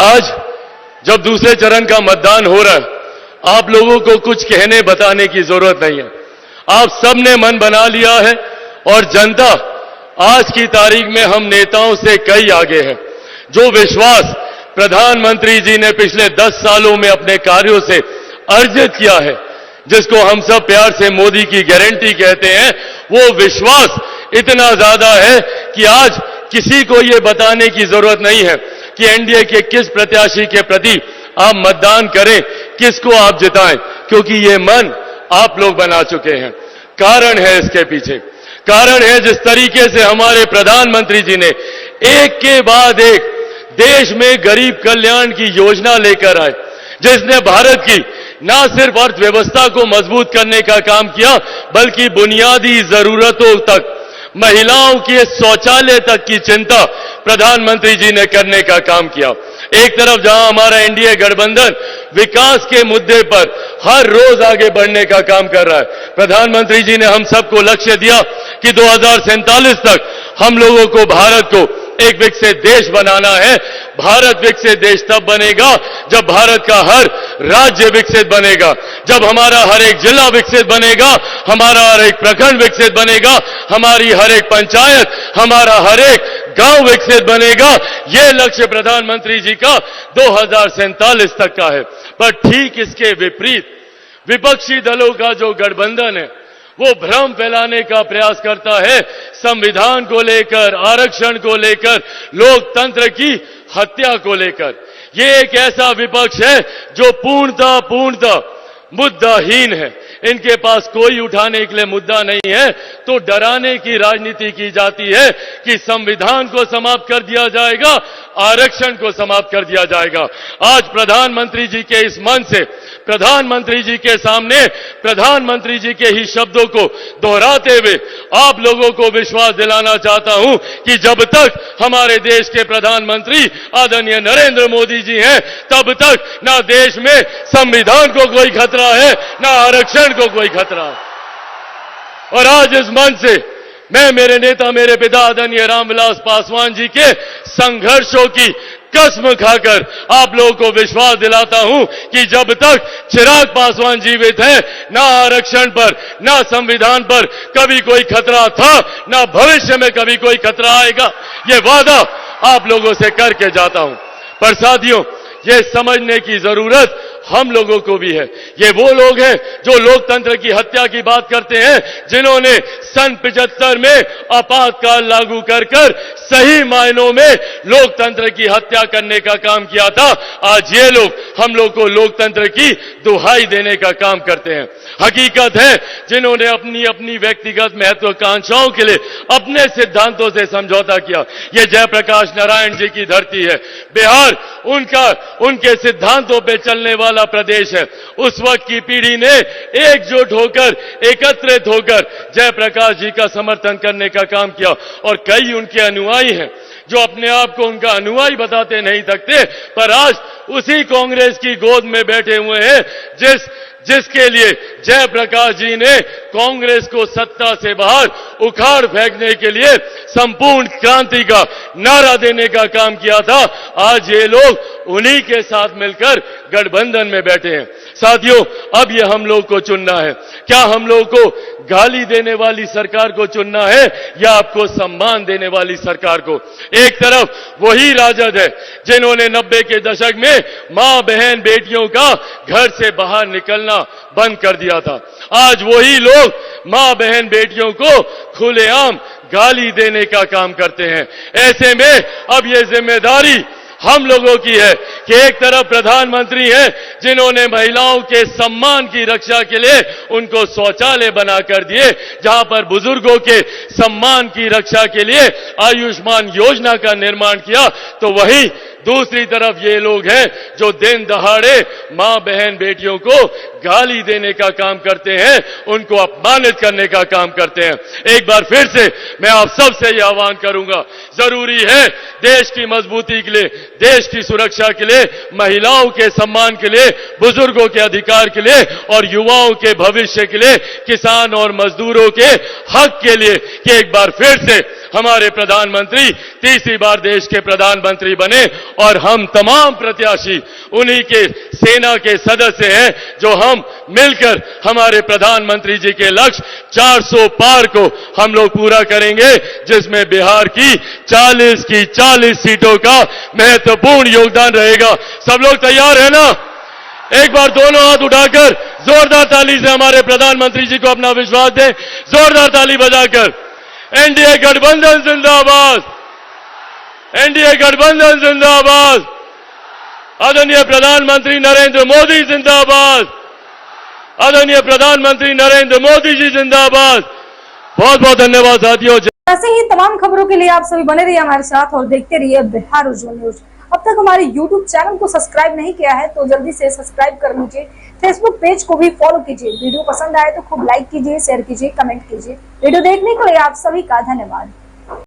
आज जब दूसरे चरण का मतदान हो रहा है, आप लोगों को कुछ कहने बताने की जरूरत नहीं है। आप सबने मन बना लिया है और जनता आज की तारीख में हम नेताओं से कई आगे है। जो विश्वास प्रधानमंत्री जी ने पिछले 10 सालों में अपने कार्यों से अर्जित किया है, जिसको हम सब प्यार से मोदी की गारंटी कहते हैं, वो विश्वास इतना ज्यादा है कि आज किसी को ये बताने की जरूरत नहीं है कि एनडीए के किस प्रत्याशी के प्रति आप मतदान करें, किसको आप जिताएं, क्योंकि ये मन आप लोग बना चुके हैं। कारण है इसके पीछे, कारण है जिस तरीके से हमारे प्रधानमंत्री जी ने एक के बाद एक देश में गरीब कल्याण की योजना लेकर आए, जिसने भारत की न सिर्फ अर्थव्यवस्था को मजबूत करने का काम किया, बल्कि बुनियादी जरूरतों तक, महिलाओं के शौचालय तक की चिंता प्रधानमंत्री जी ने करने का काम किया। एक तरफ जहां हमारा एनडीए गठबंधन विकास के मुद्दे पर हर रोज आगे बढ़ने का काम कर रहा है, प्रधानमंत्री जी ने हम सबको लक्ष्य दिया कि 2047 तक हम लोगों को भारत को एक विकसित देश बनाना है। भारत विकसित देश तब बनेगा जब भारत का हर राज्य विकसित बनेगा, जब हमारा हर एक जिला विकसित बनेगा, हमारा हर एक प्रखंड विकसित बनेगा, हमारी हर एक पंचायत, हमारा हर एक गांव विकसित बनेगा। यह लक्ष्य प्रधानमंत्री जी का 2047 तक का है। पर ठीक इसके विपरीत विपक्षी दलों का जो गठबंधन है, वो भ्रम फैलाने का प्रयास करता है, संविधान को लेकर, आरक्षण को लेकर, लोकतंत्र की हत्या को लेकर। ये एक ऐसा विपक्ष है जो पूर्णतः मुद्दाहीन है। इनके पास कोई उठाने के लिए मुद्दा नहीं है, तो डराने की राजनीति की जाती है कि संविधान को समाप्त कर दिया जाएगा, आरक्षण को समाप्त कर दिया जाएगा। आज प्रधानमंत्री जी के इस मन से, प्रधानमंत्री जी के सामने, प्रधानमंत्री जी के ही शब्दों को दोहराते हुए आप लोगों को विश्वास दिलाना चाहता हूं कि जब तक हमारे देश के प्रधानमंत्री आदरणीय नरेंद्र मोदी जी हैं, तब तक ना देश में संविधान को कोई खतरा है, ना आरक्षण को कोई खतरा है। और आज इस मन से मैं मेरे नेता, मेरे पिता आदरणीय रामविलास पासवान जी के संघर्षों की कसम खाकर आप लोगों को विश्वास दिलाता हूं कि जब तक चिराग पासवान जीवित हैं, ना आरक्षण पर, ना संविधान पर कभी कोई खतरा था, ना भविष्य में कभी कोई खतरा आएगा। ये वादा आप लोगों से करके जाता हूं। पर साथियों, ये समझने की जरूरत हम लोगों को भी है। ये वो लोग हैं जो लोकतंत्र की हत्या की बात करते हैं, जिन्होंने सन 75 में आपातकाल लागू कर सही मायनों में लोकतंत्र की हत्या करने का काम किया था। आज ये लोग हम लोग को लोकतंत्र की दुहाई देने का काम करते हैं। हकीकत है, जिन्होंने अपनी अपनी व्यक्तिगत महत्वाकांक्षाओं के लिए अपने सिद्धांतों से समझौता किया, ये जयप्रकाश नारायण जी की धरती है। बिहार उनके सिद्धांतों पे चलने वाला प्रदेश है। उस वक्त की पीढ़ी ने एकजुट होकर, एकत्रित होकर जयप्रकाश जी का समर्थन करने का काम किया। और कई उनके अनुयायी हैं जो अपने आप को उनका अनुयायी बताते नहीं सकते, पर आज उसी कांग्रेस की गोद में बैठे हुए हैं जिसके लिए जयप्रकाश जी ने कांग्रेस को सत्ता से बाहर उखाड़ फेंकने के लिए संपूर्ण क्रांति का नारा देने का काम किया था। आज ये लोग उन्हीं के साथ मिलकर गठबंधन में बैठे हैं। साथियों, अब ये हम लोग को चुनना है। क्या हम लोग को गाली देने वाली सरकार को चुनना है या आपको सम्मान देने वाली सरकार को? एक तरफ वही राजद है जिन्होंने 90 के दशक में मां, बहन, बेटियों का घर से बाहर निकलना बंद कर दिया था। आज वही लोग मां, बहन, बेटियों को खुलेआम गाली देने का काम करते हैं। ऐसे में अब ये जिम्मेदारी हम लोगों की है कि एक तरफ प्रधानमंत्री हैं जिन्होंने महिलाओं के सम्मान की रक्षा के लिए उनको शौचालय बनाकर दिए, जहां पर बुजुर्गों के सम्मान की रक्षा के लिए आयुष्मान योजना का निर्माण किया, तो वहीं दूसरी तरफ ये लोग हैं जो दिन दहाड़े मां, बहन, बेटियों को गाली देने का काम करते हैं, उनको अपमानित करने का काम करते हैं। एक बार फिर से मैं आप सबसे यह आह्वान करूंगा, जरूरी है देश की मजबूती के लिए, देश की सुरक्षा के लिए, महिलाओं के सम्मान के लिए, बुजुर्गों के अधिकार के लिए और युवाओं के भविष्य के लिए, किसान और मजदूरों के हक के लिए कि एक बार फिर से हमारे प्रधानमंत्री तीसरी बार देश के प्रधानमंत्री बने और हम तमाम प्रत्याशी उन्हीं के सेना के सदस्य हैं जो हम मिलकर हमारे प्रधानमंत्री जी के लक्ष्य 400 पार को हम लोग पूरा करेंगे, जिसमें बिहार की 40 सीटों का महत्वपूर्ण योगदान रहेगा। सब लोग तैयार है ना? एक बार दोनों हाथ उठाकर जोरदार ताली से हमारे प्रधानमंत्री जी को अपना विश्वास दें। जोरदार ताली बजाकर। एनडीए गठबंधन जिंदाबाद, एनडीए गठबंधन जिंदाबाद, आदरणीय प्रधानमंत्री नरेंद्र मोदी जिंदाबाद, आदरणीय प्रधानमंत्री नरेंद्र मोदी जी जिंदाबाद। बहुत बहुत धन्यवाद साथियों। ऐसे ही तमाम खबरों के लिए आप सभी बने रहिए हमारे साथ और देखते रहिए बिहार उज्जवल न्यूज। अब तक हमारे YouTube चैनल को सब्सक्राइब नहीं किया है तो जल्दी से सब्सक्राइब कर लीजिए। Facebook पेज को भी फॉलो कीजिए। वीडियो पसंद आए तो खूब लाइक कीजिए, शेयर कीजिए, कमेंट कीजिए। वीडियो देखने के लिए आप सभी का धन्यवाद।